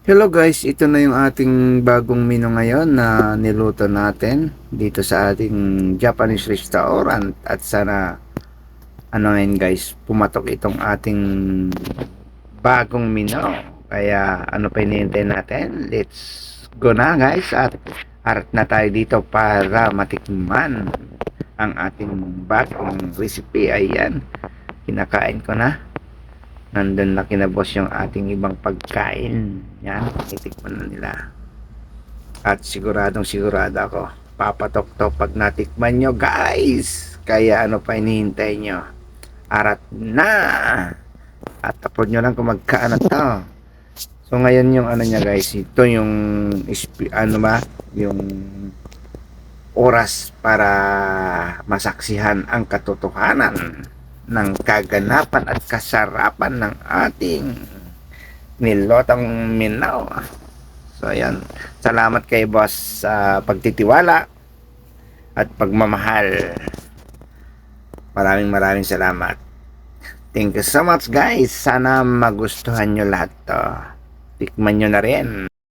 Hello guys, ito na yung ating bagong menu ngayon na niluto natin dito sa ating Japanese restaurant at sana ano ngayon guys, pumatok itong ating bagong menu. Kaya ano pa hinihintay natin? Let's go na guys at harap na tayo dito para matikman ang ating bagong recipe. Ayan, kinakain ko na. Nandun na kinabos yung ating ibang pagkain. Yan, titikman na nila. At siguradong sigurado ako, papatok to pag natikman nyo guys. Kaya ano pa hinihintay nyo? Arat na! At tapos nyo lang kung magkaano to. So ngayon yung ano niya guys, ito yung ano ba? Yung oras para masaksihan ang katotohanan ng kaganapan at kasarapan ng ating nilotong minaw. So ayan, salamat kay boss sa pagtitiwala at pagmamahal. Maraming salamat. Thank you so much guys. Sana magustuhan nyo lahat to. Tikman nyo na rin.